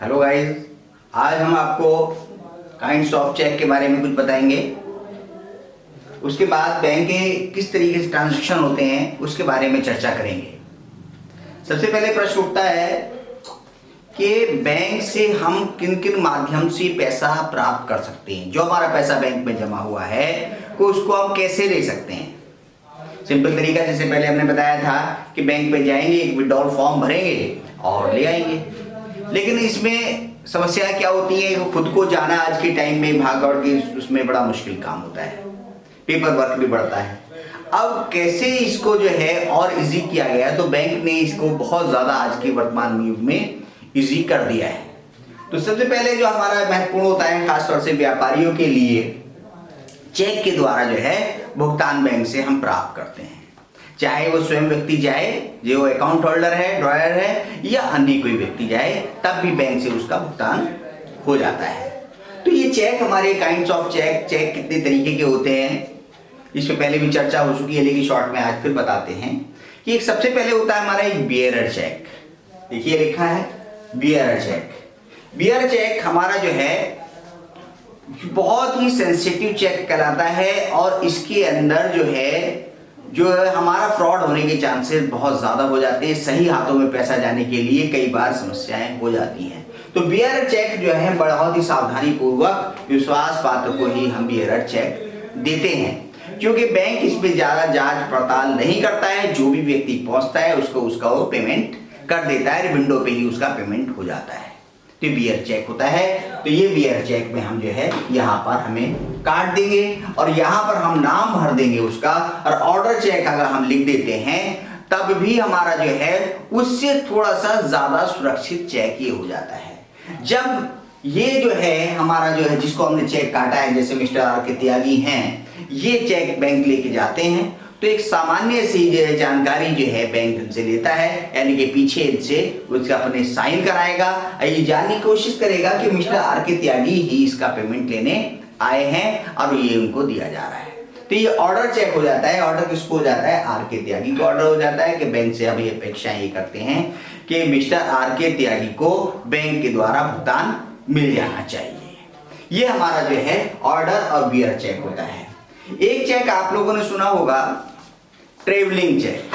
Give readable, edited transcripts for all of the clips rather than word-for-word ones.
Hello guys, आज हम आपको काइंड्स ऑफ चेक के बारे में कुछ बताएंगे। उसके बाद बैंक के किस तरीके से ट्रांजैक्शन होते हैं उसके बारे में चर्चा करेंगे। सबसे पहले प्रश्न उठता है कि बैंक से हम किन किन माध्यम से पैसा प्राप्त कर सकते हैं। जो हमारा पैसा बैंक में जमा हुआ है को उसको हम कैसे ले सकते हैं। सिंपल तरीका, जैसे पहले हमने बताया था कि बैंक में जाएंगे, एक विड्रॉल फॉर्म भरेंगे और ले आएंगे। लेकिन इसमें समस्या क्या होती है, खुद को जाना आज के टाइम में भाग दौड़ के उसमें बड़ा मुश्किल काम होता है, पेपर वर्क भी बढ़ता है। अब कैसे इसको जो है और इजी किया गया है, तो बैंक ने इसको बहुत ज़्यादा आज के वर्तमान युग में इजी कर दिया है। तो सबसे पहले जो हमारा महत्वपूर्ण होता है खासतौर से व्यापारियों के लिए, चेक के द्वारा जो है भुगतान बैंक से हम प्राप्त करते हैं। चाहे वो स्वयं व्यक्ति जाए जो अकाउंट होल्डर है, ड्रॉयर है, या अन्य कोई व्यक्ति जाए, तब भी बैंक से उसका भुगतान हो जाता है। तो ये चेक हमारे काइंड्स ऑफ चेक कितने तरीके के होते हैं इस पे पहले भी चर्चा हो चुकी है, लेकिन शॉर्ट में आज फिर बताते हैं कि एक सबसे पहले होता है हमारा एक बियरर चेक। देखिए लिखा है बियरर चेक। बियरर चेक हमारा जो है बहुत ही सेंसिटिव चेक कहलाता है और इसके अंदर जो है हमारा फ्रॉड होने के चांसेस बहुत ज़्यादा हो जाते हैं। सही हाथों में पैसा जाने के लिए कई बार समस्याएं हो जाती हैं। तो बियरर चेक जो है बहुत ही सावधानी पूर्वक विश्वास पात्र को ही हम बियरर चेक देते हैं, क्योंकि बैंक इस पे ज़्यादा जांच पड़ताल नहीं करता है। जो भी व्यक्ति पहुंचता है उसको उसका वो पेमेंट कर देता है, विंडो पे ही उसका पेमेंट हो जाता है। तो बियर चेक होता है। तो ये बियर चेक में हम जो है यहाँ पर हमें काट देंगे और यहाँ पर हम नाम भर देंगे उसका, और ऑर्डर चेक अगर हम लिख देते हैं तब भी हमारा जो है उससे थोड़ा सा ज्यादा सुरक्षित चेक ये हो जाता है। जब ये जो है हमारा जो है जिसको हमने चेक काटा है, जैसे मिस्टर आर के त्यागी हैं, ये चेक बैंक लेके जाते हैं तो एक सामान्य सी जो है जानकारी जो है बैंक से लेता है, यानी कि पीछे से उसका अपने साइन कराएगा, ये जानने की कोशिश करेगा कि मिस्टर आर के त्यागी ही इसका पेमेंट लेने आए हैं और ये उनको दिया जा रहा है। तो ये ऑर्डर चेक हो जाता है। ऑर्डर किसको हो जाता है? आर के त्यागी को ऑर्डर हो जाता है कि बैंक से हम ये अपेक्षा ये करते हैं कि मिस्टर आर के त्यागी को बैंक के द्वारा भुगतान मिल जाना चाहिए। ये हमारा जो है ऑर्डर और बियर चेक होता है। एक चेक आप लोगों ने सुना होगा, travelling cheque,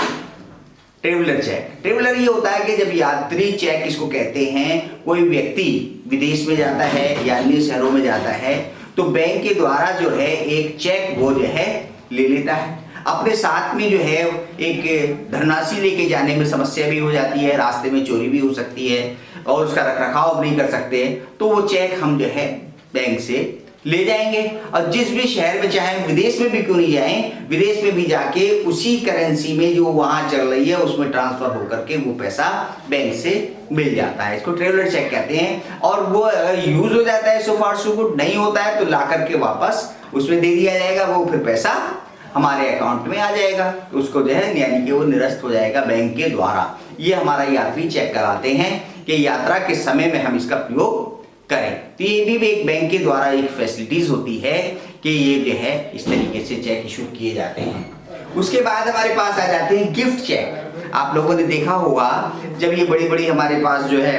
traveller cheque. Traveller ये होता है कि जब यात्री चेक इसको कहते हैं, कोई व्यक्ति विदेश में जाता है या अन्य शहरों में जाता है तो बैंक के द्वारा जो है एक चेक वो जो है ले लेता है। अपने साथ में जो है एक धनराशि लेके जाने में समस्या भी हो जाती है, रास्ते में चोरी भी हो सकती है और उसका रखरखाव नहीं कर सकते, तो वो चेक हम जो है बैंक से ले जाएंगे और जिस भी शहर में, चाहे विदेश में भी क्यों नहीं जाएं, विदेश में भी जाके उसी करेंसी में जो वहां चल रही है उसमें ट्रांसफर होकर के वो पैसा बैंक से मिल जाता है। इसको ट्रेवलर चेक कहते हैं। और वो अगर यूज हो जाता है सो फार सो गुड, नहीं होता है तो ला करके वापस उसमें दे दिया जाएगा, वो फिर पैसा हमारे अकाउंट में आ जाएगा, उसको जो है यानी कि वो निरस्त हो जाएगा बैंक के द्वारा। ये हमारा यात्री चेक कराते हैं कि यात्रा के समय में हम इसका प्रयोग करें। तो ये भी एक बैंक के द्वारा एक फैसिलिटीज होती है कि ये जो है इस तरीके से चेक इशू किए जाते हैं। उसके बाद हमारे पास आ जाते हैं गिफ्ट चेक। आप लोगों ने देखा होगा जब ये बड़ी बड़ी हमारे पास जो है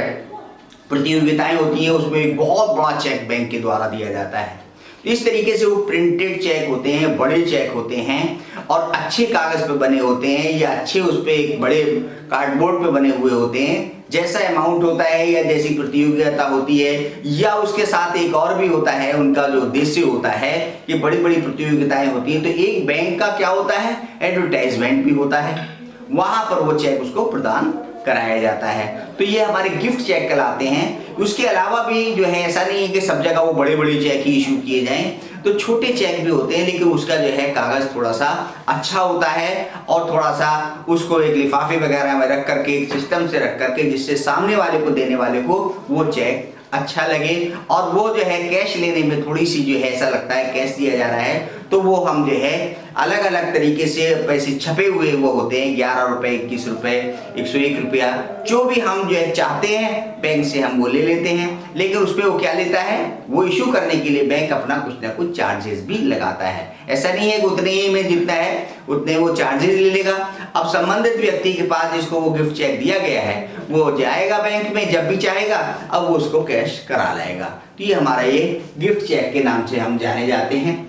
प्रतियोगिताएं होती हैं उसमें एक बहुत बड़ा चेक बैंक के द्वारा दिया जाता है। इस तरीके से वो प्रिंटेड चेक होते हैं, बड़े चेक होते हैं और अच्छे कागज पे बने होते हैं या अच्छे उस पे एक बड़े कार्डबोर्ड पे बने हुए होते हैं। जैसा अमाउंट होता है या जैसी प्रतियोगिता होती है या उसके साथ एक और भी होता है, उनका जो उद्देश्य होता है, ये बड़ी बड़ी प्रतियोगिताएं होती हैं तो एक बैंक का क्या होता है, एडवर्टाइजमेंट भी होता है, वहां पर वो चेक उसको प्रदान कराया जाता है। तो ये हमारे गिफ्ट चेक कहलाते हैं। उसके अलावा भी जो है ऐसा नहीं है कि सब जगह वो बड़े बड़े चेक ही इशू किए जाएं, तो छोटे चेक भी होते हैं, लेकिन उसका जो है कागज थोड़ा सा अच्छा होता है और थोड़ा सा उसको एक लिफाफे वगैरह में रख करके, एक सिस्टम से रख करके, जिससे सामने वाले को, देने वाले को वो चेक अच्छा लगे और वो जो है कैश लेने में थोड़ी सी जो है ऐसा लगता है कैश दिया जा रहा है, तो वो हम जो है अलग अलग तरीके से पैसे छपे हुए वो होते हैं, 11 रुपए, 21 रुपए, 101 रुपया, जो भी हम जो है चाहते हैं बैंक से हम वो ले लेते हैं। लेकिन उस पर वो क्या लेता है, वो इशू करने के लिए बैंक अपना कुछ ना कुछ चार्जेस भी लगाता है। ऐसा नहीं है कि उतने ही में जितना है उतने वो चार्जेस ले लेगा। अब संबंधित व्यक्ति के पास जिसको वो गिफ्ट चेक दिया गया है वो जाएगा बैंक में जब भी चाहेगा, अब वो उसको कैश करा लाएगा। तो ये हमारा ये गिफ्ट चेक के नाम से हम जाने जाते हैं।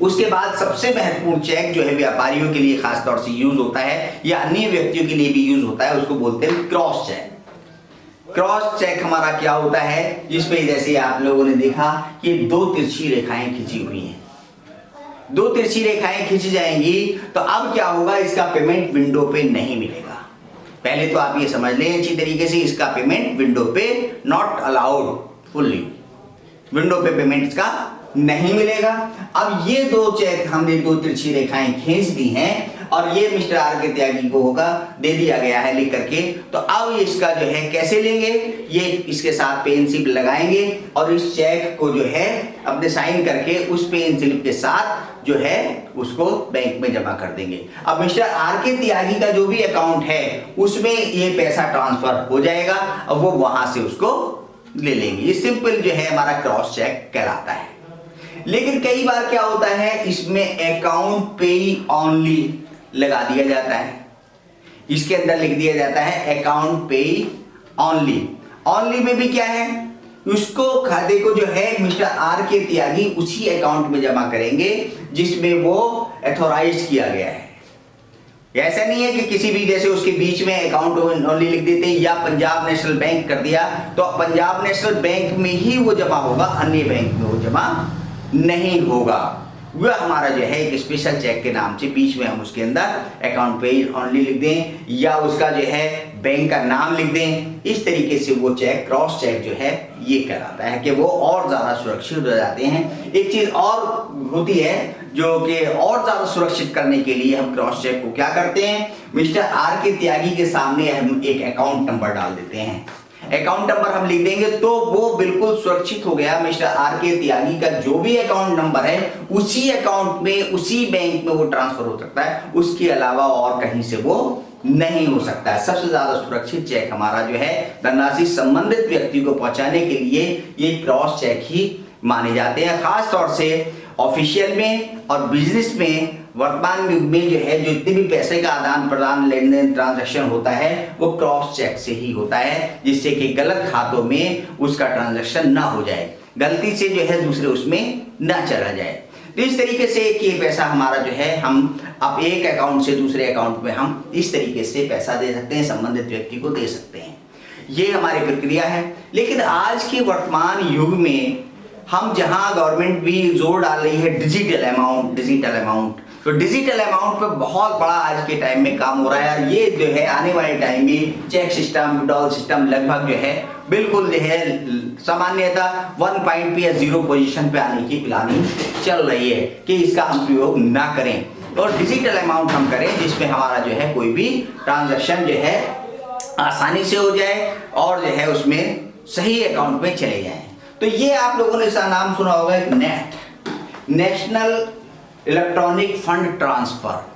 उसके बाद सबसे महत्वपूर्ण चेक जो है व्यापारियों के लिए खास तौर से यूज होता है या अन्य व्यक्तियों के लिए भी यूज होता है, उसको बोलते हैं क्रॉस चेक। क्रॉस चेक हमारा क्या होता है, जिसमें जैसे आप लोगों ने देखा कि 2 तिरछी रेखाएं खींची हुई हैं, 2 तिरछी रेखाएं खींची जाएंगी, तो अब क्या होगा, इसका पेमेंट विंडो पे नहीं मिलेगा। पहले तो आप ये समझ लें अच्छी तरीके से, इसका पेमेंट विंडो पे नॉट अलाउड, फुल्ली विंडो पे पेमेंट का नहीं मिलेगा। अब ये 2 चेक हमने 2 तिरछी रेखाएं खींच दी हैं और ये मिस्टर आर के त्यागी को होगा दे दिया गया है लिख करके। तो अब इसका जो है कैसे लेंगे, ये इसके साथ पेन स्लिप लगाएंगे और इस चेक को जो है अपने साइन करके उस पेन स्लिप के साथ जो है उसको बैंक में जमा कर देंगे। अब मिस्टर आर के त्यागी का जो भी अकाउंट है उसमें ये पैसा ट्रांसफर हो जाएगा, अब वो वहां से उसको ले लेंगे। ये सिंपल जो है हमारा क्रॉस चेक कहलाता है। लेकिन कई बार क्या होता है, इसमें अकाउंट पे ओनली लगा दिया जाता है, इसके अंदर लिख दिया जाता है अकाउंट पे ओनली। ओनली में भी क्या है, उसको खाते को जो है मिस्टर आर के त्यागी उसी अकाउंट में जमा करेंगे जिसमें वो अथॉराइज किया गया है। ऐसा नहीं है कि किसी भी जैसे उसके बीच में अकाउंट ओनली लिख देते हैं या पंजाब नेशनल बैंक कर दिया तो पंजाब नेशनल बैंक में ही वो जमा होगा, अन्य बैंक में वो जमा नहीं होगा। वह हमारा जो है एक स्पेशल चेक के नाम से बीच में हम उसके अंदर अकाउंट पे ओनली लिख दें या उसका जो है बैंक का नाम लिख दें। इस तरीके से वो चेक क्रॉस चेक जो है ये कहलाता है कि वो और ज्यादा सुरक्षित हो जाते हैं। एक चीज और होती है जो कि और ज्यादा सुरक्षित करने के लिए हम क्रॉस चेक को क्या करते हैं, मिस्टर आर के त्यागी के सामने हम एक अकाउंट नंबर डाल देते हैं। अकाउंट नंबर हम लिख देंगे तो वो बिल्कुल सुरक्षित हो गया। मिस्टर आर के त्यागी का जो भी अकाउंट नंबर है उसी अकाउंट में उसी बैंक में वो ट्रांसफर हो सकता है, उसके अलावा और कहीं से वो नहीं हो सकता है। सबसे ज्यादा सुरक्षित चेक हमारा जो है धनराशि संबंधित व्यक्ति को पहुंचाने के लिए ये क्रॉस चेक ही माने जाते हैं। खास तौर से ऑफिशियल में और बिजनेस में वर्तमान युग में जो है जो इतने भी पैसे का आदान प्रदान लेन देन ट्रांजैक्शन होता है वो क्रॉस चेक से ही होता है, जिससे कि गलत खातों में उसका ट्रांजैक्शन ना हो जाए, गलती से जो है दूसरे उसमें ना चला जाए। तो इस तरीके से कि ये पैसा हमारा जो है हम अब एक अकाउंट से दूसरे अकाउंट में हम इस तरीके से पैसा दे सकते हैं, संबंधित व्यक्ति को दे सकते हैं। ये हमारी प्रक्रिया है। लेकिन आज के वर्तमान युग में हम जहां गवर्नमेंट भी जोर डाल रही है डिजिटल अमाउंट, तो डिजिटल अमाउंट पे बहुत बड़ा आज के टाइम में काम हो रहा है। ये जो है आने वाले टाइम में चेक सिस्टम, विड्रॉल सिस्टम लगभग जो है बिल्कुल जो है सामान्यतः 1 पॉइंट पे या 0 पोजीशन पे आने की प्लानिंग चल रही है कि इसका हम प्रयोग ना करें और डिजिटल अमाउंट हम करें जिसमें हमारा जो है कोई भी ट्रांजैक्शन जो है आसानी से हो जाए और जो है उसमें सही अकाउंट में चले जाए। तो ये आप लोगों ने इसका नाम सुना होगा, एक NEFT, national electronic fund transfer.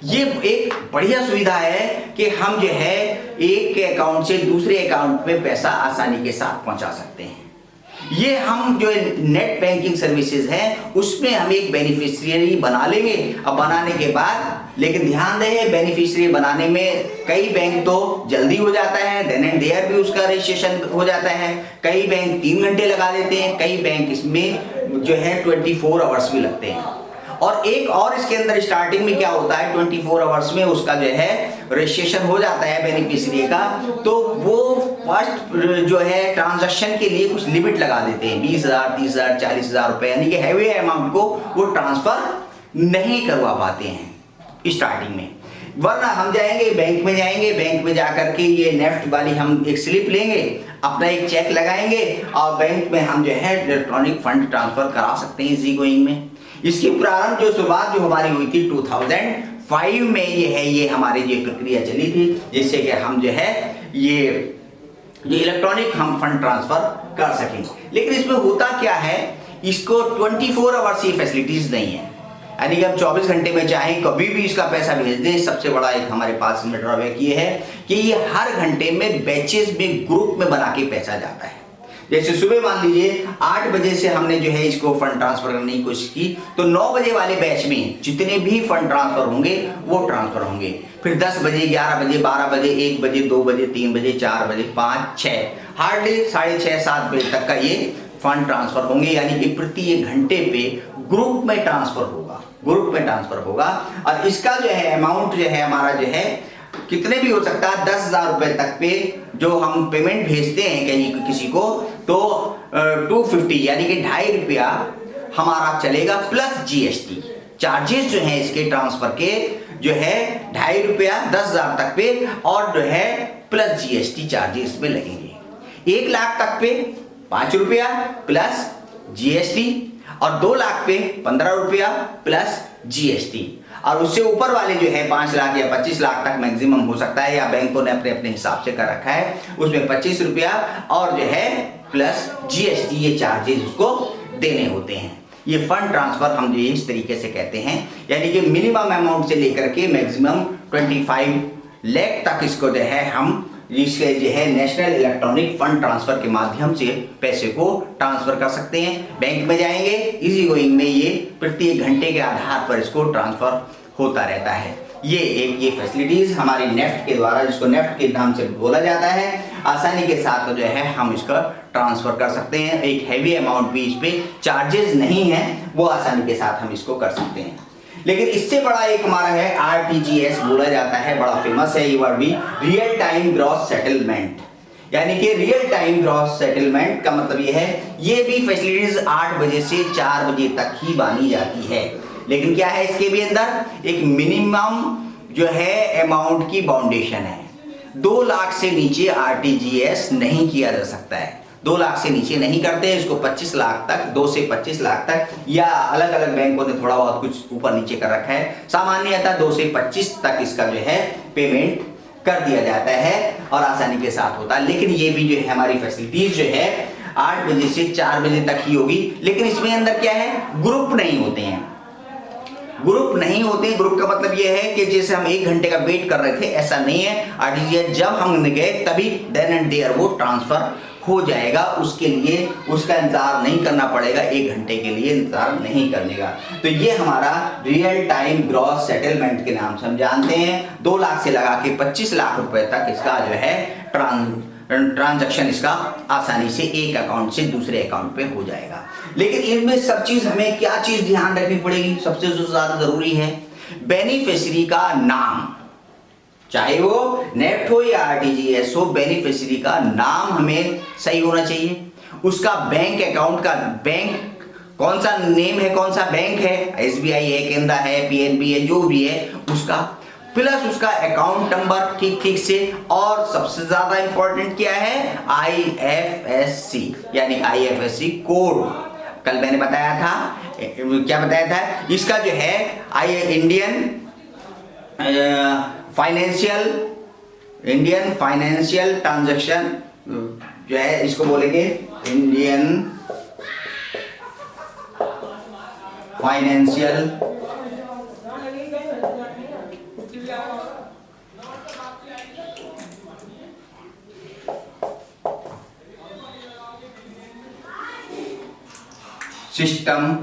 ये एक बढ़िया सुविधा है कि हम जो है एक के अकाउंट से दूसरे अकाउंट में पैसा आसानी के साथ पहुंचा सकते हैं। ये हम जो नेट बैंकिंग सर्विसेज हैं उसमें हम एक बेनिफिशियरी बना लेंगे। अब बनाने के बाद लेकिन ध्यान रहे बेनिफिशियरी बनाने में कई बैंक तो जल्दी हो जाता है, देन एंड देयर भी उसका रजिस्ट्रेशन हो जाता है, कई बैंक 3 घंटे लगा देते हैं, कई बैंक इसमें जो है 24 आवर्स भी लगते हैं। और एक और इसके अंदर स्टार्टिंग में क्या होता है 24 आवर्स में उसका जो है रजिस्ट्रेशन हो जाता है बेनिफिशियरी का, तो वो फर्स्ट जो है ट्रांजैक्शन के लिए कुछ लिमिट लगा देते हैं 20,000, 30,000, 40,000 रुपए, यानी कि हैवी अमाउंट को वो ट्रांसफर नहीं करवा पाते हैं स्टार्टिंग में। वरना हम जाएंगे बैंक में जाकर के ये नेफ्ट वाली हम एक स्लिप लेंगे, अपना एक चेक लगाएंगे और बैंक में हम जो है इलेक्ट्रॉनिक फंड ट्रांसफर करा सकते हैं इजी गोइंग में। इसकी प्रारंभ जो शुरुआत जो हमारी हुई थी 2005 में ये हमारी जो प्रक्रिया चली थी, जिससे कि हम जो है ये इलेक्ट्रॉनिक हम फंड ट्रांसफर कर सकें। लेकिन इसमें होता क्या है, इसको 24 आवर्स ये फैसिलिटीज नहीं है। यानी कि हम 24 घंटे में चाहें कभी भी इसका पैसा भेज दें। सबसे बड़ा एक हमारे पास इसमें ड्रॉबैक ये है कि ये हर घंटे में बैचेस में ग्रुप में बना के पैसा जाता है। जैसे सुबह मान लीजिए 8 बजे से हमने जो है इसको फंड ट्रांसफर करने की कोशिश की, तो 9 बजे वाले बैच में जितने भी फंड ट्रांसफर होंगे वो ट्रांसफर होंगे। फिर 10 बजे, 11 बजे, 12 बजे, 1 बजे, 2 बजे, 3 बजे, 4 बजे, 5, 6, हार्डली 6:30, 7 बजे तक का ये फंड ट्रांसफर होंगे। यानी कि प्रति 1 घंटे पे ग्रुप में ट्रांसफर होगा, ग्रुप में ट्रांसफर होगा। और इसका जो है अमाउंट जो है हमारा जो है कितने भी हो सकता है, 10,000 रुपए तक पे जो हम पेमेंट भेजते हैं कहीं किसी को, तो 250 यानी कि 2.5 रुपया हमारा चलेगा प्लस जीएसटी। चार्जेस जो हैं इसके ट्रांसफर के जो है 2.5 रुपया 10,000 तक पे, और जो है प्लस जीएसटी चार्जेस में लगेंगे। 1 लाख तक पे 5 रुपया प्लस जीएसटी, और 2 लाख पे 15 रुपया प्लस जीएसटी। और उससे ऊपर वाले जो है 5 लाख या 25 लाख तक मैक्सिमम हो सकता है, या बैंकों ने अपने अपने हिसाब से कर रखा है, उसमें 25 रुपया और जो है प्लस जीएसटी ये चार्जेस उसको देने होते हैं। ये फंड ट्रांसफर हम जो इस तरीके से कहते हैं, यानी कि मिनिमम अमाउंट से लेकर के मैक्सिमम 25 लाख तक इसको जो है हम इसके जो है नेशनल इलेक्ट्रॉनिक फंड ट्रांसफर के माध्यम से पैसे को ट्रांसफर कर सकते हैं। बैंक में जाएंगे, इजी गोइंग में ये प्रति 1 घंटे के आधार पर इसको ट्रांसफर होता रहता है। ये फैसिलिटीज हमारी नेफ्ट के द्वारा, जिसको नेफ्ट के नाम से बोला जाता है, आसानी के साथ जो है हम इसका ट्रांसफर कर सकते हैं। एक हैवी अमाउंट भी इस पे चार्जेस नहीं है, वो आसानी के साथ हम इसको कर सकते हैं। लेकिन इससे बड़ा एक हमारा है आरटीजीएस बोला जाता है, बड़ा फेमस है ये वर्ड भी, रियल टाइम ग्रॉस सेटलमेंट। यानी कि रियल टाइम ग्रॉस सेटलमेंट का मतलब ये है, ये भी फैसिलिटीज 8 बजे से 4 बजे तक ही मानी जाती है। लेकिन क्या है, इसके भी अंदर एक मिनिमम जो है अमाउंट की बाउंडेशन है। 2 लाख से नीचे आरटीजीएस नहीं किया जा सकता है, 2 लाख से नीचे नहीं करते, इसको 25 लाख तक, 2 से 25 लाख तक, या अलग अलग बैंकों ने थोड़ा बहुत कुछ ऊपर नीचे कर रखा है। सामान्यतः 2 से 25 तक इसका जो है पेमेंट कर दिया जाता है और आसानी के साथ होता है। लेकिन ये भी जो है हमारी फैसिलिटीज जो है 8 बजे से 4 बजे तक ही होगी। लेकिन इसमें अंदर क्या है, ग्रुप नहीं होते हैं, ग्रुप नहीं होते। ग्रुप का मतलब ये है कि जैसे हम 1 घंटे का वेट कर रहे थे, ऐसा नहीं है। आरटीजीएस जब हम गए तभी देन एंड देयर वो ट्रांसफर हो जाएगा। उसके लिए उसका इंतजार नहीं करना पड़ेगा, 1 घंटे के लिए इंतजार नहीं करने का। तो ये हमारा रियल टाइम ग्रॉस सेटलमेंट के नाम से हम जानते हैं। 2 लाख से लगा के 25 लाख रुपए तक इसका जो है ट्रांजैक्शन इसका आसानी से एक अकाउंट से दूसरे अकाउंट पे हो जाएगा। लेकिन इनमें सब चीज हमें क्या चीज ध्यान रखनी पड़ेगी, सबसे जो ज्यादा जरूरी है बेनिफिशियरी का नाम, चाहे वो नेफ्ट हो या आरटीजीएस हो, बेनिफिशियरी का नाम हमें सही होना चाहिए। उसका बैंक अकाउंट का बैंक कौन सा नेम है, कौन सा बैंक है, एसबीआई है, केनरा है, पीएनबी है, जो भी है उसका, प्लस उसका अकाउंट नंबर ठीक से, और सबसे ज्यादा इंपॉर्टेंट क्या है, आईएफएससी यानी आईएफएससी कोड। कल मैंने बताया था, क्या बताया था, इसका जो है इंडियन फाइनेंशियल ट्रांजैक्शन जो है, इसको बोलेंगे इंडियन फाइनेंशियल सिस्टम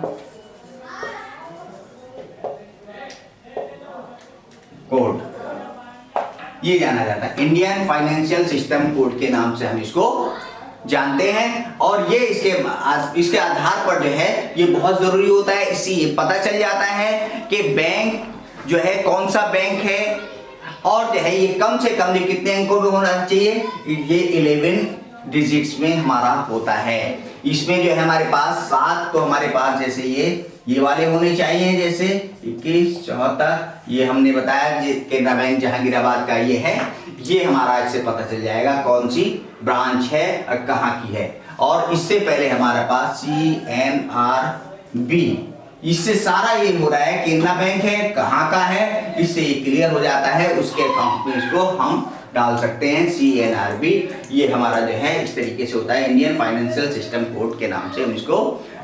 कोड, ये जाना जाता है इंडियन फाइनेंशियल सिस्टम कोड के नाम से हम इसको जानते हैं। और ये इसके आधार पर जो है ये बहुत जरूरी होता है। इससे ये पता चल जाता है कि बैंक जो है कौन सा बैंक है, और जो है ये कम से कम कितने अंकों में होना चाहिए, ये 11 डिजिट्स में हमारा होता है। इसमें जो है हमारे पास 7 तो हमारे पास जैसे ये वाले होने चाहिए, जैसे 21, 74, ये हमने बताया केनरा बैंक जहांगीराबाद का ये है। ये हमारा इससे पता चल जाएगा कौन सी ब्रांच है और कहाँ की है। और इससे पहले हमारे पास CNRB, इससे सारा ये हो रहा है केनरा बैंक है, कहाँ का है, इससे ये क्लियर हो जाता है। उसके अकाउंट में इसको हम डाल सकते हैं CNRB। ये हमारा जो है इस तरीके से होता है, इंडियन फाइनेंशियल सिस्टम कोड के नाम से हम इसको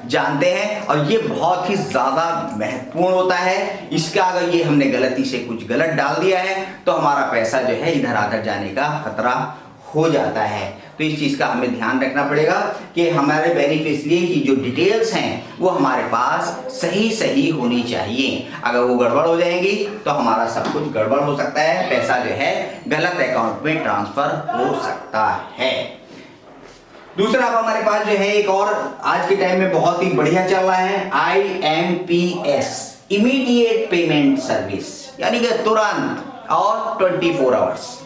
जानते हैं और ये बहुत ही ज़्यादा महत्वपूर्ण होता है। इसका अगर ये हमने गलती से कुछ गलत डाल दिया है तो हमारा पैसा जो है इधर आधर जाने का खतरा हो जाता है। तो इस चीज़ का हमें ध्यान रखना पड़ेगा कि हमारे बेनिफिशियरी की जो डिटेल्स हैं वो हमारे पास सही होनी चाहिए। अगर वो गड़बड़ हो जाएंगी तो हमारा सब कुछ गड़बड़ हो सकता है, पैसा जो है गलत अकाउंट में ट्रांसफर हो सकता है। दूसरा अब हमारे पास जो है एक और आज के टाइम में बहुत ही बढ़िया चल रहा है, IMPS, इमीडिएट पेमेंट सर्विस, यानी कि तुरंत और 24 आवर्स।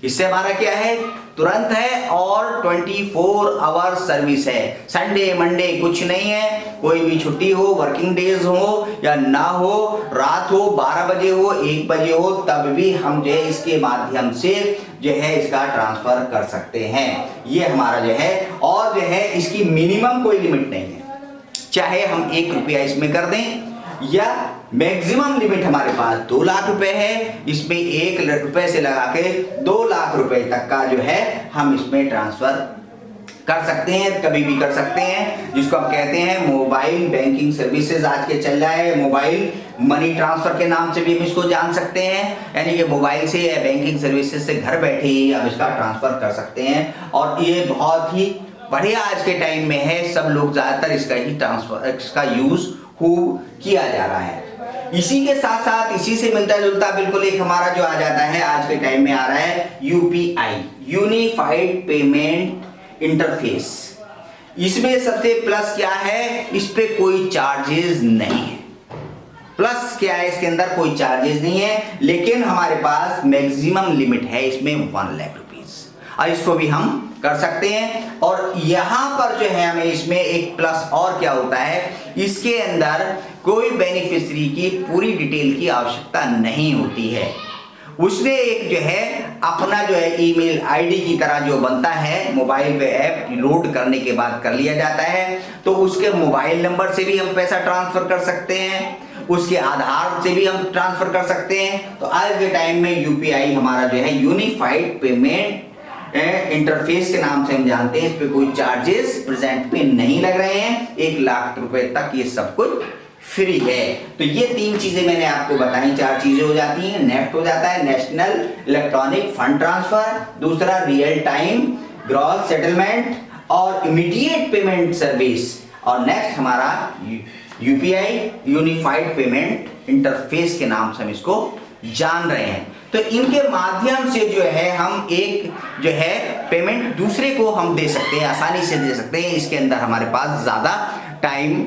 इससे हमारा क्या है, तुरंत है और 24 आवर सर्विस है। संडे मंडे कुछ नहीं है, कोई भी छुट्टी हो, वर्किंग डेज हो या ना हो, रात हो, 12 बजे हो, 1 बजे हो, तब भी हम जो है इसके माध्यम से जो है इसका ट्रांसफर कर सकते हैं। ये हमारा जो है, और जो है इसकी मिनिमम कोई लिमिट नहीं है, चाहे हम 1 रुपया इसमें कर दें या मैक्सिमम लिमिट हमारे पास 2 लाख रुपए है, इसमें 1 लाख रुपए से लगा के 2 लाख रुपए तक का जो है हम इसमें ट्रांसफर कर सकते हैं, कभी भी कर सकते हैं, जिसको हम कहते हैं मोबाइल बैंकिंग सर्विसेज। आज के चल रहा है मोबाइल मनी ट्रांसफर के नाम से भी हम इसको जान सकते हैं, यानी कि मोबाइल से या बैंकिंग सर्विसेज से घर बैठे ही हम इसका ट्रांसफर कर सकते हैं। और ये बहुत ही बढ़िया आज के टाइम में है, सब लोग ज्यादातर इसका ही ट्रांसफर, इसका यूज खूब किया जा रहा है। इसी के साथ साथ इसी से मिलता जुलता बिल्कुल एक हमारा जो आ जाता है आज के टाइम में आ रहा है UPI, यूनिफाइड पेमेंट इंटरफेस। इसमें सबसे प्लस क्या है, इस पे कोई चार्जेस नहीं है। प्लस क्या है, इसके अंदर कोई चार्जेस नहीं है, लेकिन हमारे पास मैक्सिमम लिमिट है इसमें 1 लाख रुपीस, और इसको भी हम कर सकते हैं। और यहां पर जो है हमें इसमें एक प्लस और क्या होता है, इसके अंदर कोई बेनिफिशियरी की पूरी डिटेल की आवश्यकता नहीं होती है। उसने एक जो है अपना जो है ईमेल आईडी की तरह जो बनता है, मोबाइल पे ऐप लोड करने के बाद कर लिया जाता है, तो उसके मोबाइल नंबर से भी हम पैसा ट्रांसफर कर सकते हैं, उसके आधार से भी हम ट्रांसफर कर सकते हैं। तो आज के टाइम में UPI हमारा जो है यूनिफाइड पेमेंट इंटरफेस के नाम से हम जानते हैं, इस पे कोई चार्जेस प्रेजेंट पे नहीं लग रहे हैं, 1 लाख रुपए तक ये सब कुछ फ्री है। तो ये 3 चीजें मैंने आपको बताई, 4 चीजें हो जाती हैं। नेफ्ट हो जाता है, नेशनल इलेक्ट्रॉनिक फंड ट्रांसफर, दूसरा रियल टाइम ग्रॉस सेटलमेंट और इमीडिएट पेमेंट सर्विस, और नेक्स्ट हमारा UPI यूनिफाइड पेमेंट इंटरफेस के नाम से हम इसको जान रहे हैं। तो इनके माध्यम से जो है हम एक जो है पेमेंट दूसरे को हम दे सकते हैं, आसानी से दे सकते हैं। इसके अंदर हमारे पास ज्यादा टाइम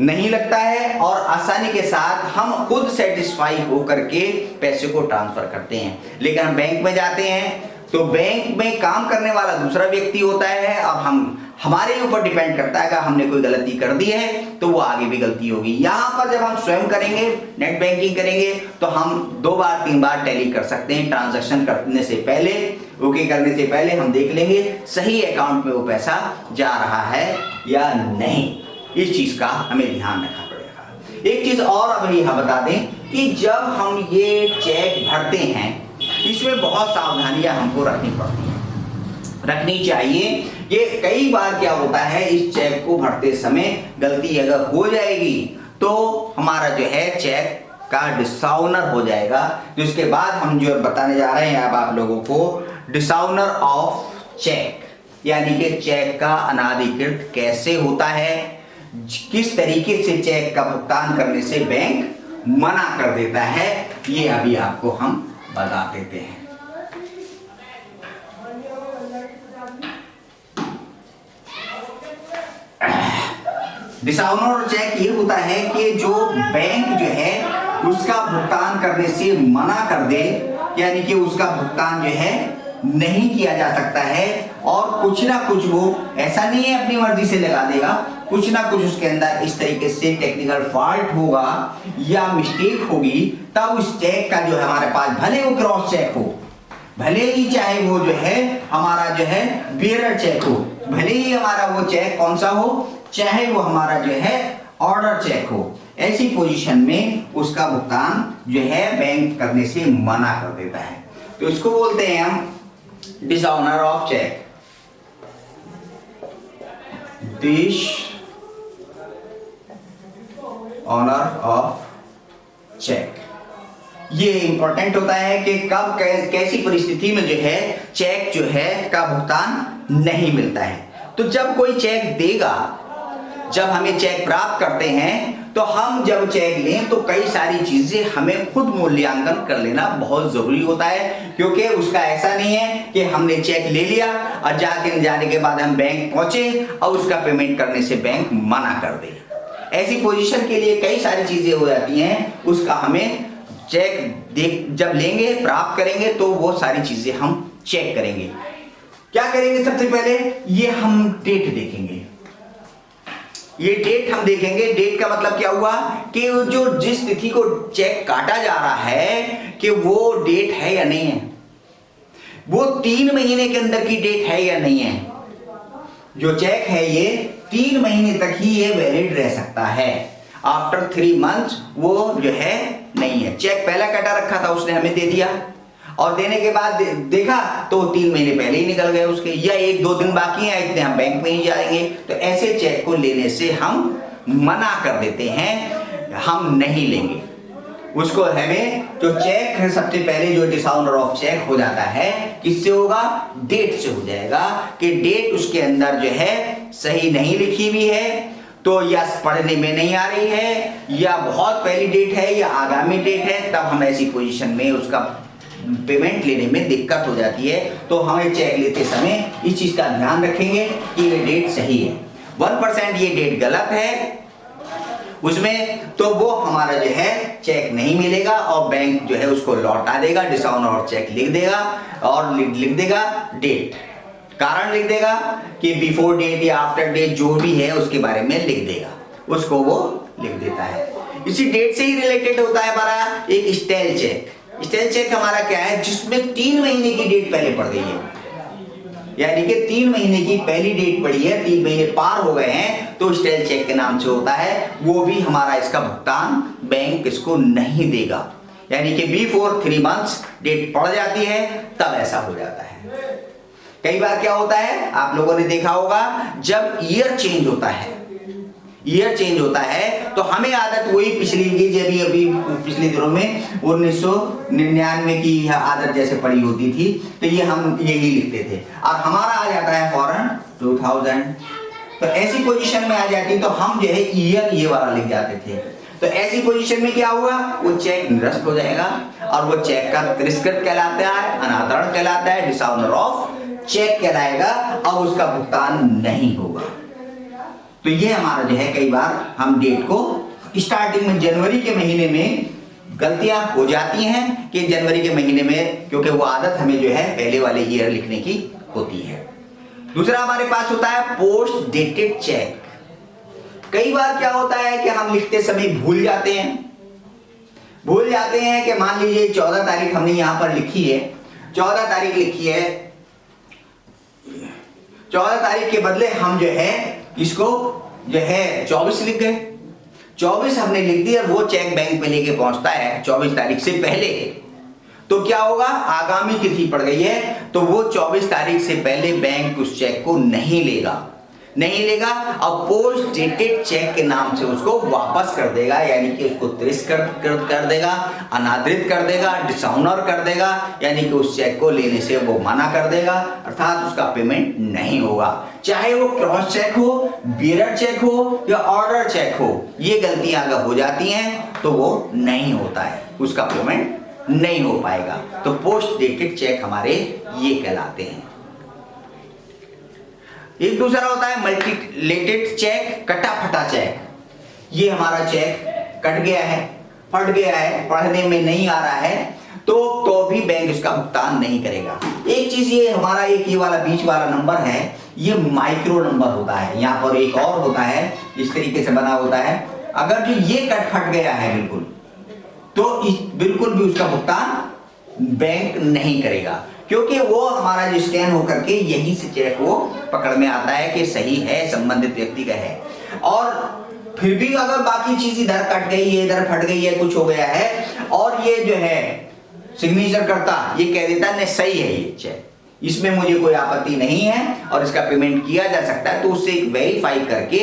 नहीं लगता है और आसानी के साथ हम खुद सेटिस्फाई होकर के पैसे को ट्रांसफर करते हैं। लेकिन हम बैंक में जाते हैं तो बैंक में काम करने वाला दूसरा व्यक्ति होता है, अब हमारे ऊपर डिपेंड करता है, अगर हमने कोई गलती कर दी है तो वो आगे भी गलती होगी। यहाँ पर जब हम स्वयं करेंगे, नेट बैंकिंग करेंगे, तो हम 2 बार 3 बार टैली कर सकते हैं। ट्रांजैक्शन करने से पहले, ओके करने से पहले हम देख लेंगे सही अकाउंट में वो पैसा जा रहा है या नहीं। इस चीज का हमें ध्यान रखना पड़ेगा। एक चीज और अब यह बता दें कि जब हम ये चेक भरते हैं, इसमें बहुत सावधानियां हमको रखनी चाहिए। ये कई बार क्या होता है, इस चेक को भरते समय गलती अगर हो जाएगी तो हमारा जो है चेक का डिसऑनर हो जाएगा। तो इसके बाद हम जो बताने जा रहे हैं अब आप लोगों को, डिसऑनर ऑफ चेक, यानी कि चेक का अनाधिकृत कैसे होता है, किस तरीके से चेक का भुगतान करने से बैंक मना कर देता है, ये अभी आपको हम बता देते हैं। डिसऑनर चेक ये होता है कि जो बैंक जो है उसका भुगतान करने से मना कर दे, यानी कि उसका भुगतान जो है नहीं किया जा सकता है, और कुछ ना कुछ वो ऐसा नहीं है अपनी मर्जी से लगा देगा, कुछ ना कुछ उसके अंदर इस तरीके से टेक्निकल फॉल्ट होगा या मिस्टेक होगी, तब उस चेक का जो है हमारे पास, भले वो क्रॉस चेक हो, भले ही चाहे वो जो है हमारा जो है बेयरर चेक हो, भले ही हमारा वो चेक कौन सा हो, चाहे वो हमारा जो है ऑर्डर चेक हो, ऐसी पोजीशन में उसका भुगतान जो है बैंक करने से मना कर देता है। तो इसको बोलते हैं हम dishonour of cheque, dishonour honour of cheque. ये इंपॉर्टेंट होता है कि कब कैसी परिस्थिति में जो है चेक जो है का भुगतान नहीं मिलता है। तो जब कोई चेक देगा, जब हमें चेक प्राप्त करते हैं, तो हम जब चेक लें तो कई सारी चीजें हमें खुद मूल्यांकन कर लेना बहुत जरूरी होता है, क्योंकि उसका ऐसा नहीं है कि हमने चेक ले लिया और जाने के बाद हम बैंक पहुंचे और उसका पेमेंट करने से बैंक मना कर दे। ऐसी पोजीशन के लिए कई सारी चीजें हो जाती हैं, उसका हमें चेक जब लेंगे, प्राप्त करेंगे, तो वो सारी चीजें हम चेक करेंगे। क्या करेंगे? सबसे पहले ये हम डेट देखेंगे। ये डेट हम देखेंगे। डेट का मतलब क्या हुआ कि जो जिस तिथि को चेक काटा जा रहा है कि वो डेट है या नहीं है, वो 3 महीने के अंदर की डेट है या नहीं है। जो चेक है ये 3 महीने तक ही ये वैलिड रह सकता है। आफ्टर 3 मंथ्स वो जो है नहीं है। चेक पहला कटा रखा था, उसने हमें दे दिया और देने के बाद देखा तो 3 महीने पहले ही निकल गए उसके, या 1-2 दिन बाकी हैं, इतने हम बैंक में ही जाएंगे। तो ऐसे चेक को लेने से हम मना कर देते हैं, हम नहीं लेंगे उसको। हमें जो चेक है सबसे पहले जो डिसऑनर ऑफ चेक हो जाता है, किससे होगा? डेट से हो जाएगा कि डेट उसके अंदर जो है सही नहीं लिखी हुई है, तो या पढ़ने में नहीं आ रही है, या बहुत पहली डेट है, या आगामी डेट है। तब हम ऐसी पोजीशन में उसका पेमेंट लेने में दिक्कत हो जाती है। तो हमें चेक लेते समय इस चीज का ध्यान रखेंगे कि ये डेट सही है। 1% ये डेट गलत है उसमें, तो वो हमारा जो है चेक नहीं मिलेगा और बैंक जो है उसको लौटा देगा, डिसऑनर ऑफ चेक लिख देगा और लिख देगा डेट, कारण लिख देगा कि बिफोर डेट या आफ्टर डेट जो भी है उसके बारे में लिख देगा, उसको वो लिख देता है। इसी डेट से ही रिलेटेड होता है हमारा एक स्टेल चेक। स्टेल चेक हमारा क्या है? जिसमें 3 महीने की डेट पहले पड़ गई है, यानी कि 3 महीने की पहली डेट पड़ी है, 3 महीने पार हो गए हैं, तो स्टेल चेक के नाम से होता है। वो भी हमारा इसका भुगतान बैंक इसको नहीं देगा, यानी कि बिफोर 3 मंथ्स डेट पड़ जाती है तब ऐसा हो जाता है। कई बार क्या होता है, आप लोगों ने देखा होगा, जब ईयर चेंज होता है, ईयर चेंज होता है तो हमें आदत वही पिछली की, अभी पिछले दिनों में 1999 की आदत जैसे पड़ी होती थी, तो ये हम यही लिखते थे और हमारा आ जाता है फौरन 2000। तो ऐसी पोजीशन में आ जाती तो हम जो है ईयर ये वाला लिख जाते थे। तो ऐसी पोजीशन में क्या हुआ, वो चेक निरस्त हो जाएगा और वो चेक का तिरस्कृत कहलाता है, अनादरण कहलाता है, डिसऑनर ऑफ चेक कहलाएगा और उसका भुगतान नहीं होगा। तो ये हमारा जो है कई बार हम डेट को स्टार्टिंग में जनवरी के महीने में गलतियां हो जाती हैं कि जनवरी के महीने में, क्योंकि वो आदत हमें जो है पहले वाले ईयर लिखने की होती है। दूसरा हमारे पास होता है पोस्ट डेटेड चेक। कई बार क्या होता है कि हम लिखते समय भूल जाते हैं कि मान लीजिए 14 तारीख हमने यहां पर लिखी है, 14 तारीख लिखी है, 14 तारीख के बदले हम जो है इसको जो है 24 लिख गए। 24 हमने लिख दिया, वो चेक बैंक में लेके पहुंचता है 24 तारीख से पहले, तो क्या होगा, आगामी तिथि पड़ गई है, तो वो 24 तारीख से पहले बैंक उस चेक को नहीं लेगा और पोस्ट डेटेड चेक के नाम से उसको वापस कर देगा, यानी कि उसको तिरस्कृत कर देगा, अनादृत कर देगा, डिसऑनर कर देगा, यानी कि उस चेक को लेने से वो मना कर देगा, अर्थात उसका पेमेंट नहीं होगा। चाहे वो क्रॉस चेक हो, बियरर चेक हो या ऑर्डर चेक हो, ये गलतियां अगर हो जाती हैं तो वो नहीं होता है, उसका पेमेंट नहीं हो पाएगा। तो पोस्ट डेटेड चेक हमारे ये कहलाते हैं। एक दूसरा होता है मल्टीलेटेड चेक, कटा फटा चेक। ये हमारा चेक कट गया है, फट गया है, पढ़ने में नहीं आ रहा है, तो भी बैंक इसका भुगतान नहीं करेगा। एक चीज ये हमारा एक ये वाला बीच वाला नंबर है, ये माइक्रो नंबर होता है। यहाँ पर एक और होता है, इस तरीके से बना होता है। अगर जो ये कट फट गया है बिल्कुल, तो बिल्कुल भी उसका भुगतान बैंक नहीं करेगा, क्योंकि वो हमारा जो स्कैन होकर के यहीं से चेक वो पकड़ में आता है कि सही है, संबंधित व्यक्ति का है। और फिर भी अगर बाकी चीज इधर कट गई है, इधर फट गई है, कुछ हो गया है, और ये जो है सिग्नेचर करता ये कह देता नहीं सही है ये चेक, इसमें मुझे कोई आपत्ति नहीं है और इसका पेमेंट किया जा सकता है, तो उससे एक वेरीफाई करके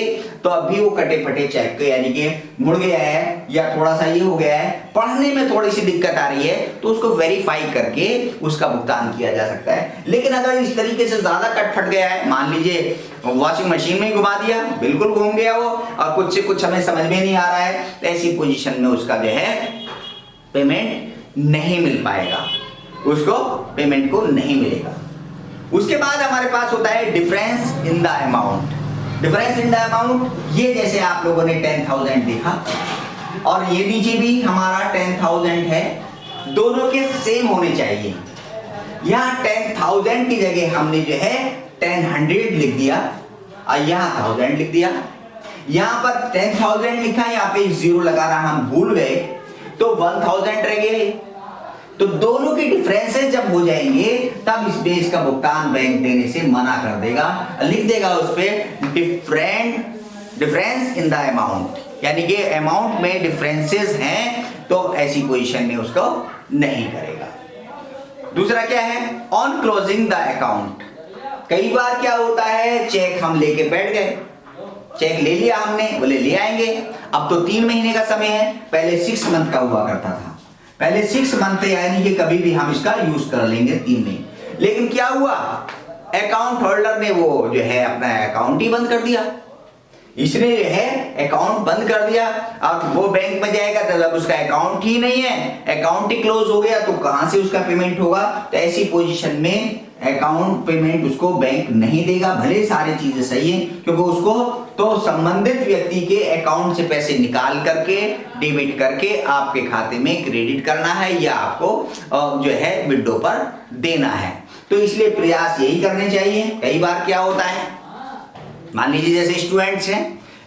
तो अभी वो कटे फटे चेक के यानी कि मुड़ गया है या थोड़ा सा ये हो गया है, पढ़ने में थोड़ी सी दिक्कत आ रही है, तो उसको वेरीफाई करके उसका भुगतान किया जा सकता है। लेकिन अगर इस तरीके से ज्यादा कट फट गया है, मान लीजिए वॉशिंग मशीन में घुमा दिया, बिल्कुल घूम गया वो और कुछ से कुछ हमें समझ में नहीं आ रहा है, तो ऐसी पोजीशन में उसका जो है पेमेंट नहीं मिल पाएगा, उसको पेमेंट को नहीं मिलेगा। उसके बाद हमारे पास होता है difference in the amount. Difference in the amount, ये जैसे आप लोगों ने 10,000 देखा और ये नीचे भी हमारा 10,000 है, दोनों के सेम होने चाहिए। यहाँ 10,000 की जगह हमने जो है 10,100 लिख दिया और यहाँ 1000 लिख दिया। यहाँ पर 10,000 लिखा है, यहाँ पे 0 लगाना हम भूल गए, तो 1000 रह गए। तो दोनों के डिफरेंसेस जब हो जाएंगे तब इस बेस का भुगतान बैंक देने से मना कर देगा, लिख देगा उस पे डिफरेंस इन द अमाउंट, यानी कि अमाउंट में डिफरेंसेस हैं तो ऐसी पोजीशन में उसको नहीं करेगा। दूसरा क्या है, ऑन क्लोजिंग द अकाउंट। कई बार क्या होता है, चेक हम लेके बैठ गए, चेक ले लिया हमने, बोले ले आएंगे, अब तो 3 महीने का समय है, पहले 6 मंथ का हुआ करता था, पहले 6 मंथ यानी कि कभी भी हम इसका यूज कर लेंगे 3 महीने। लेकिन क्या हुआ, अकाउंट होल्डर ने वो जो है अपना अकाउंट ही बंद कर दिया, इसने जो है अकाउंट बंद कर दिया। अब वो बैंक में जाएगा तो जब उसका अकाउंट ही नहीं है, अकाउंट ही क्लोज हो गया, तो कहां से उसका पेमेंट होगा। तो ऐसी पोजीशन में अकाउंट पेमेंट उसको बैंक नहीं देगा, भले सारी चीजें सही है, क्योंकि उसको तो संबंधित व्यक्ति के अकाउंट से पैसे निकाल करके डेबिट करके आपके खाते में क्रेडिट करना है या आपको जो है विड्रॉ पर देना है। तो इसलिए प्रयास यही करने चाहिए। कई बार क्या होता है, मान लीजिए जैसे स्टूडेंट्स हैं,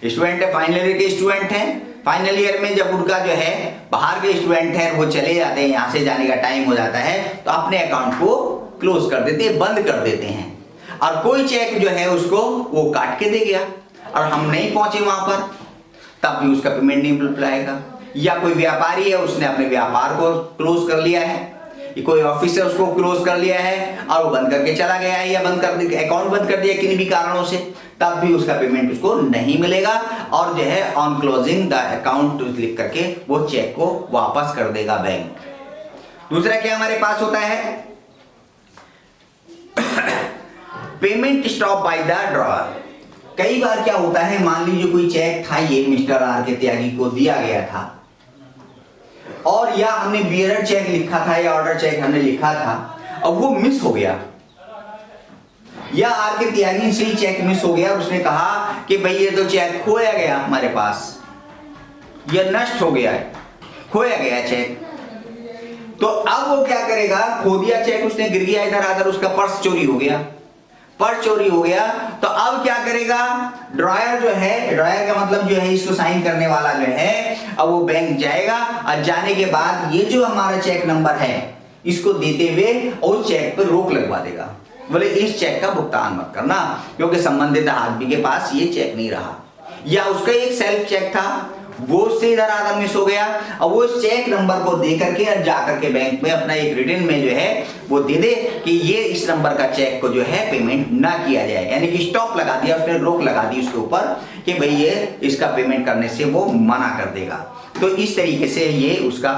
स्टूडेंट है, फाइनल ईयर के स्टूडेंट हैं, फाइनल ईयर में जब उनका जो है बाहर के स्टूडेंट हैं वो चले जाते हैं, यहाँ से जाने का टाइम हो जाता है, तो अपने अकाउंट को क्लोज कर देते हैं, बंद कर देते हैं, और कोई चेक जो है उसको वो काट के दे गया और हम नहीं पहुंचे वहां पर, तब भी उसका पेमेंट नहीं मिल पाएगा। या कोई व्यापारी है, उसने अपने व्यापार को क्लोज कर लिया है, कोई ऑफिस है उसको क्लोज कर लिया है और वो बंद करके चला गया है या बंद कर अकाउंट बंद कर दिया किन्हीं भी कारणों से, तब भी उसका पेमेंट उसको नहीं मिलेगा और जो है ऑन क्लोजिंग द अकाउंट लिख करके वो चेक को वापस कर देगा बैंक। दूसरा क्या हमारे पास होता है, payment stop by the drawer. कई बार क्या होता है, मान लीजिए कोई चेक था, ये मिस्टर आर के त्यागी को दिया गया था और या हमने बियरर चेक लिखा था या ऑर्डर चेक हमने लिखा था, अब वो मिस हो गया, या आर के त्यागी से ही चेक मिस हो गया, उसने कहा कि भाई ये तो चेक खोया गया हमारे पास, ये नष्ट हो गया है, खोया गया चेक। तो अब वो क्या करेगा, खो दिया चेक, उसने गिर गया इधर आकर, उसका पर्स चोरी हो गया, पर्स चोरी हो गया, तो अब क्या करेगा, ड्रॉयर जो है, ड्रॉयर का मतलब जो है इसको साइन करने वाला जो है, अब वो बैंक जाएगा और जाने के बाद ये जो हमारा चेक नंबर है इसको देते हुए और चेक पर रोक लगवा देगा, बोले इस चेक का भुगतान मत करना क्योंकि संबंधित आदमी के पास ये चेक नहीं रहा, या उसका एक सेल्फ चेक था वो उससे इधर आदम मिस हो गया, और वो चेक नंबर को दे करके और जा करके बैंक में अपना एक रिटर्न में जो है वो दे दे कि ये इस नंबर का चेक को जो है पेमेंट ना किया जाए, यानी कि स्टॉप लगा दिया, उसने रोक लगा दी उसके ऊपर कि भाई ये इसका पेमेंट करने से वो मना कर देगा। तो इस तरीके से ये उसका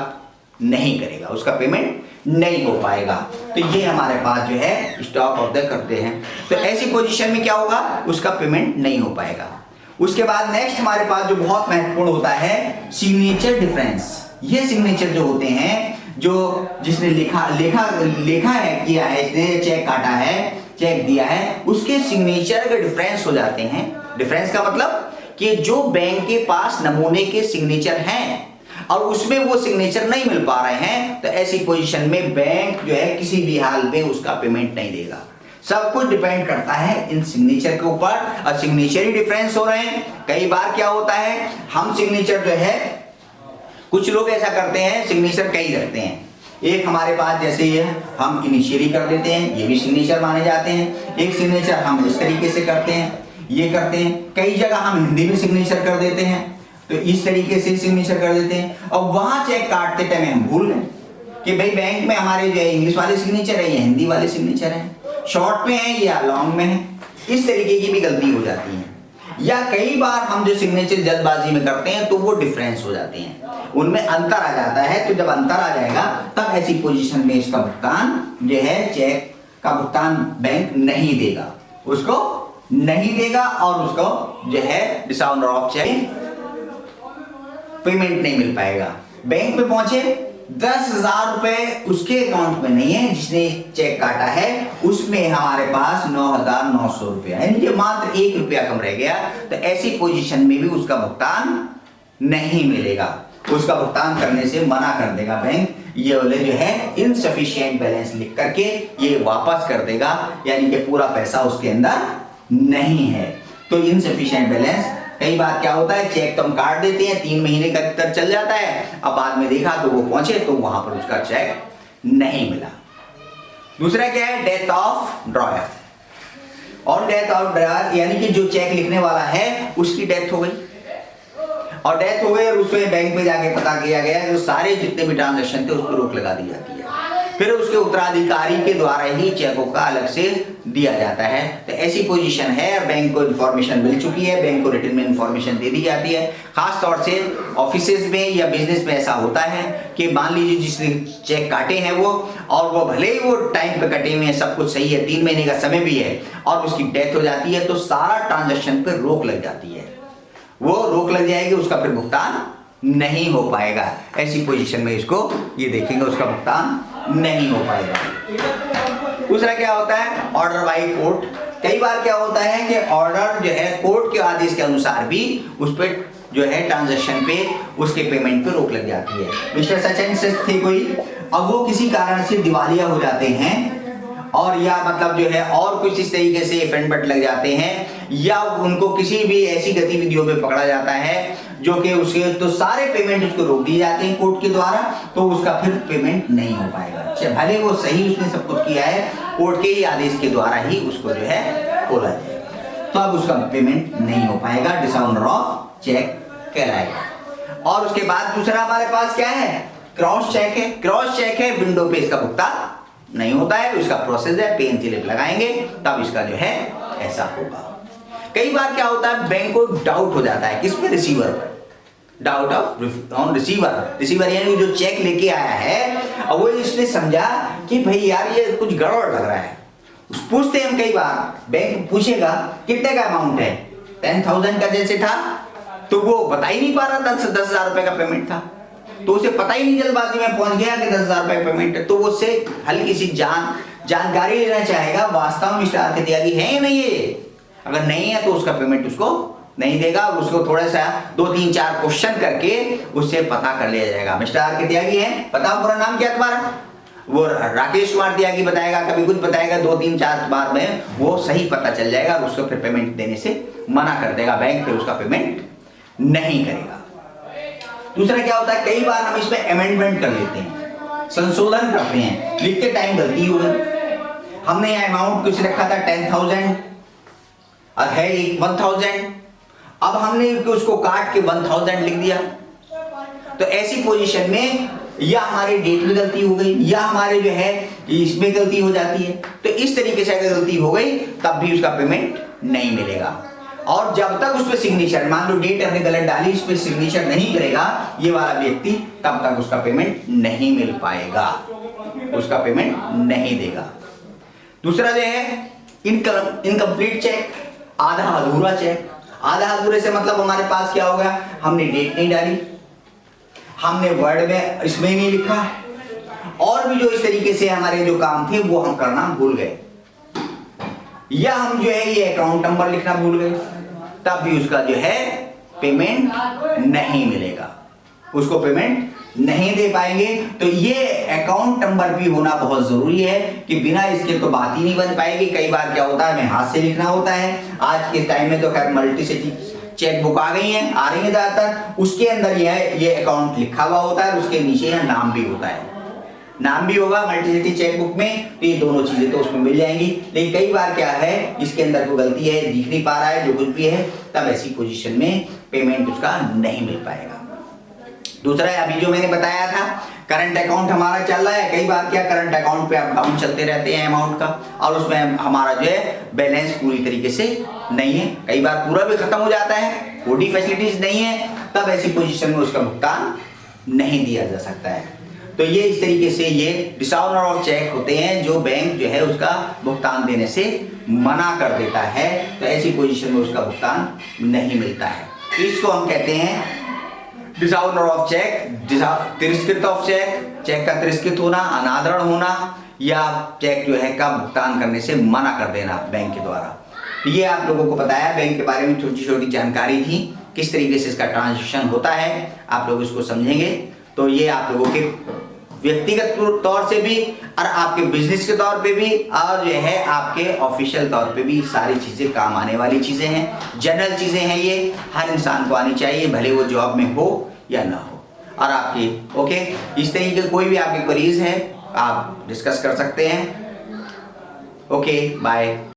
नहीं करेगा, उसका पेमेंट नहीं हो पाएगा। तो ये हमारे पास जो है स्टॉप ऑफ द करते हैं, तो ऐसी पोजीशन में क्या होगा, उसका पेमेंट नहीं हो पाएगा। उसके बाद नेक्स्ट हमारे पास जो बहुत महत्वपूर्ण होता है, सिग्नेचर डिफरेंस। ये सिग्नेचर जो होते हैं, जो जिसने लिखा है, किया है, इसने चेक काटा है, चेक दिया है, उसके सिग्नेचर अगर डिफरेंस हो जाते हैं, डिफरेंस का मतलब कि जो बैंक के पास नमूने के सिग्नेचर हैं और उसमें वो सिग्नेचर नहीं मिल पा रहे हैं, तो ऐसी पोजीशन में बैंक जो है किसी भी हाल में उसका पेमेंट नहीं देगा। सब कुछ डिपेंड करता है इन सिग्नेचर के ऊपर, और सिग्नेचर ही डिफरेंस हो रहे हैं। कई बार क्या होता है, हम सिग्नेचर जो है, कुछ लोग ऐसा करते हैं सिग्नेचर कई रखते हैं, एक हमारे पास जैसे ये हम इनिशियली कर देते हैं, ये भी सिग्नेचर माने जाते हैं, एक सिग्नेचर हम इस तरीके से करते हैं, ये करते हैं, कई जगह हम हिंदी में सिग्नेचर कर देते हैं, तो इस तरीके से सिग्नेचर कर देते हैं, और वहां चेक काटते टाइम हम भूल गए कि भाई बैंक में हमारे जो इंग्लिश वाले सिग्नेचर है या हिंदी वाले सिग्नेचर है, शॉर्ट में है या लॉन्ग में है, इस तरीके की भी गलती हो जाती है। या कई बार हम जो सिग्नेचर जल्दबाजी में करते हैं तो वो डिफरेंस हो जाते हैं, उनमें अंतर आ जाता है। तो जब अंतर आ जाएगा तब ऐसी पोजीशन में इसका भुगतान जो है, चेक का भुगतान बैंक नहीं देगा, उसको नहीं देगा और उसको जो है डिसऑनर ऑफ चेक पेमेंट नहीं मिल पाएगा। बैंक में पहुंचे 10,000 रुपए उसके अकाउंट में नहीं है, जिसने चेक काटा है उसमें हमारे पास 9,900 रुपया है, यानी कि मात्र 1 रुपया कम रह गया। तो ऐसी पोजीशन में भी उसका भुगतान नहीं मिलेगा, उसका भुगतान करने से मना कर देगा बैंक। ये वाले जो है इनसफिशिएंट बैलेंस लिख करके ये वापस कर देगा, यानी कि पूरा पैसा उसके अंदर नहीं है। तो इनसफिशिएंट बैलेंस, कई बार क्या होता है, चेक तो हम काट देते हैं, 3 महीने का तक चल जाता है, अब बाद में देखा तो वो पहुंचे तो वहां पर उसका चेक नहीं मिला। दूसरा क्या है, डेथ ऑफ ड्रॉयर। और डेथ ऑफ ड्रॉयर यानी कि जो चेक लिखने वाला है उसकी डेथ हो गई, और डेथ हो गई और उसमें बैंक में जाके पता किया गया कि सारे जितने भी ट्रांजैक्शन थे उस पर रोक लगा दी जाती है, फिर उसके उत्तराधिकारी के द्वारा ही चेकों का अलग से दिया जाता है। तो ऐसी पोजीशन है, बैंक को इन्फॉर्मेशन मिल चुकी है, बैंक को रिटर्न में इन्फॉर्मेशन दे दी जाती है। खास तौर से ऑफिसेज में या बिजनेस में ऐसा होता है कि मान लीजिए जिसने चेक काटे हैं वो, और वो भले ही वो टाइम पे कटे हुए हैं, सब कुछ सही है, 3 महीने का समय भी है, और उसकी डेथ हो जाती है तो सारा ट्रांजेक्शन पे रोक लग जाती है, वो रोक लग जाएगी, उसका फिर भुगतान नहीं हो पाएगा। ऐसी पोजीशन में इसको ये देखेंगे उसका भुगतान नहीं हो पाएगा। दूसरा क्या होता है, ऑर्डर बाय कोर्ट। कई बार क्या होता है कि ऑर्डर जो है कोर्ट के आदेश के अनुसार भी उस पर जो है ट्रांजैक्शन पे उसके पेमेंट पे रोक लग जाती है। मिस्टर सचिन से थे कोई, अब वो किसी कारण से दिवालिया हो जाते हैं, और या मतलब जो है और कुछ इस तरीके से फ्रंट बट लग जाते हैं, या उनको किसी भी ऐसी गतिविधियों में पकड़ा जाता है जो कि उसके, तो सारे पेमेंट उसको रोक दिए जाते हैं कोर्ट के द्वारा, तो उसका फिर पेमेंट नहीं हो पाएगा। भले वो सही उसने सब कुछ किया है, कोर्ट के ही आदेश के द्वारा ही उसको जो है खोला जाएगा, तो अब उसका पेमेंट नहीं हो पाएगा, डिसऑनर ऑफ चेक कहलाएगा। और उसके बाद दूसरा हमारे पास क्या है, क्रॉस चेक है। क्रॉस चेक है, विंडो पे इसका भुगतान नहीं होता है, इसका प्रोसेस है, पे एंड स्लिप लगाएंगे तब इसका जो है ऐसा होगा। कई बार क्या होता है, बैंक को डाउट हो जाता है, किसमें, रिसीवर पर, डाउट ऑन रिसीवर। रिसीवर यानी जो चेक लेके आया है, और वो इसने समझा कि भाई यार ये कुछ गड़बड़ लग रहा है, पूछते हैं हम, कई बार बैंक पूछेगा कितने का अमाउंट है, 10,000 का जैसे था, तो वो बता ही नहीं पा रहा था 10,000 रुपए का पेमेंट था, तो उसे पता ही नहीं, जल्दबाजी में पहुंच गया कि 10,000 रुपए पेमेंट है, तो वो उससे हल्की सी जानकारी लेना चाहेगा, वास्तव में मिस्टर आर त्यागी है या नहीं है। अगर नहीं है तो उसका पेमेंट उसको नहीं देगा, और उसको थोड़ा सा 2-3-4 क्वेश्चन करके उससे पता कर लिया जाएगा। मिस्टर आर त्यागी है, बताओ पूरा नाम क्या तुम्हारा, वो राकेश कुमार त्यागी बताएगा, कभी कुछ बताएगा, 2-3-4 बार में वो सही पता चल जाएगा, और उसको फिर पेमेंट देने से मना कर देगा बैंक, फिर उसका पेमेंट नहीं करेगा। दूसरा क्या होता है, कई बार हम इसमें अमेंडमेंट कर लेते हैं, संशोधन करते हैं, लिखते टाइम गलती हो गई, हमने यह अमाउंट कुछ रखा था 10,000 और है 1,000, अब हमने उसको काट के 1,000 लिख दिया, तो ऐसी पोजीशन में या हमारी डेट में गलती हो गई, या हमारे जो है इसमें गलती हो जाती है, तो इस तरीके से अगर गलती हो गई तब भी उसका पेमेंट नहीं मिलेगा। और जब तक उस पर सिग्नेचर, मान लो डेट हमने गलत डाली, इस पर सिग्नेचर नहीं करेगा ये वाला व्यक्ति, तब तक उसका पेमेंट नहीं मिल पाएगा, उसका पेमेंट नहीं देगा। दूसरा जो है इनकम्प्लीट चेक, आधा अधूरा चेक। आधा अधूरे से मतलब हमारे पास क्या होगा, हमने डेट नहीं डाली, हमने वर्ड में इसमें नहीं लिखा, और भी जो इस तरीके से हमारे जो काम थे वो हम करना भूल गए, या हम जो है ये अकाउंट नंबर लिखना भूल गए, तब भी उसका जो है पेमेंट नहीं मिलेगा, उसको पेमेंट नहीं दे पाएंगे। तो ये अकाउंट नंबर भी होना बहुत जरूरी है, कि बिना इसके तो बात ही नहीं बन पाएगी। कई बार क्या होता है, हमें हाथ से लिखना होता है, आज के टाइम में तो खैर मल्टीसिटी चेक बुक आ गई है, आ रही है ज्यादातर, उसके अंदर ये अकाउंट लिखा हुआ होता है, उसके नीचे यह नाम भी होता है, नाम भी होगा मल्टीसिटी चेकबुक में, तो ये दोनों चीजें तो उसमें मिल जाएंगी। लेकिन कई बार क्या है, इसके अंदर कोई गलती है, दिख नहीं पा रहा है जो कुछ भी है, तब ऐसी पोजीशन में पेमेंट उसका नहीं मिल पाएगा। दूसरा अभी जो मैंने बताया था, करंट अकाउंट हमारा चल रहा है, कई बार क्या करंट अकाउंट पे अप डाउन चलते रहते हैं अमाउंट का, और उसमें हमारा जो है बैलेंस पूरी तरीके से नहीं है, कई बार पूरा भी खत्म हो जाता है, ओडी फैसिलिटीज नहीं है, तब ऐसी पोजीशन में उसका भुगतान नहीं दिया जा सकता है। तो ये इस तरीके से ये डिसऑनर ऑफ चेक होते हैं जो बैंक जो है उसका भुगतान देने से मना कर देता है, तो ऐसी पोजीशन में उसका भुगतान नहीं मिलता है। इसको हम कहते हैं डिसऑनर ऑफ चेक, तिरस्कृत ऑफ चेक, चेक का तिरस्कृत होना, अनादरण होना, या चेक जो है का भुगतान करने से मना कर देना बैंक के द्वारा। तो ये आप लोगों को बताया बैंक के बारे में, छोटी छोटी जानकारी थी, किस तरीके से इसका ट्रांजेक्शन होता है, आप लोग इसको समझेंगे तो ये आप लोगों के व्यक्तिगत तौर से भी और आपके बिजनेस के तौर पे भी और जो है आपके ऑफिशियल तौर पे भी सारी चीजें काम आने वाली चीजें हैं, जनरल चीजें हैं, ये हर इंसान को आनी चाहिए, भले वो जॉब में हो या ना हो। और आपकी ओके, इस तरीके कोई भी आपकी क्वेरीज है आप डिस्कस कर सकते हैं। Okay bye.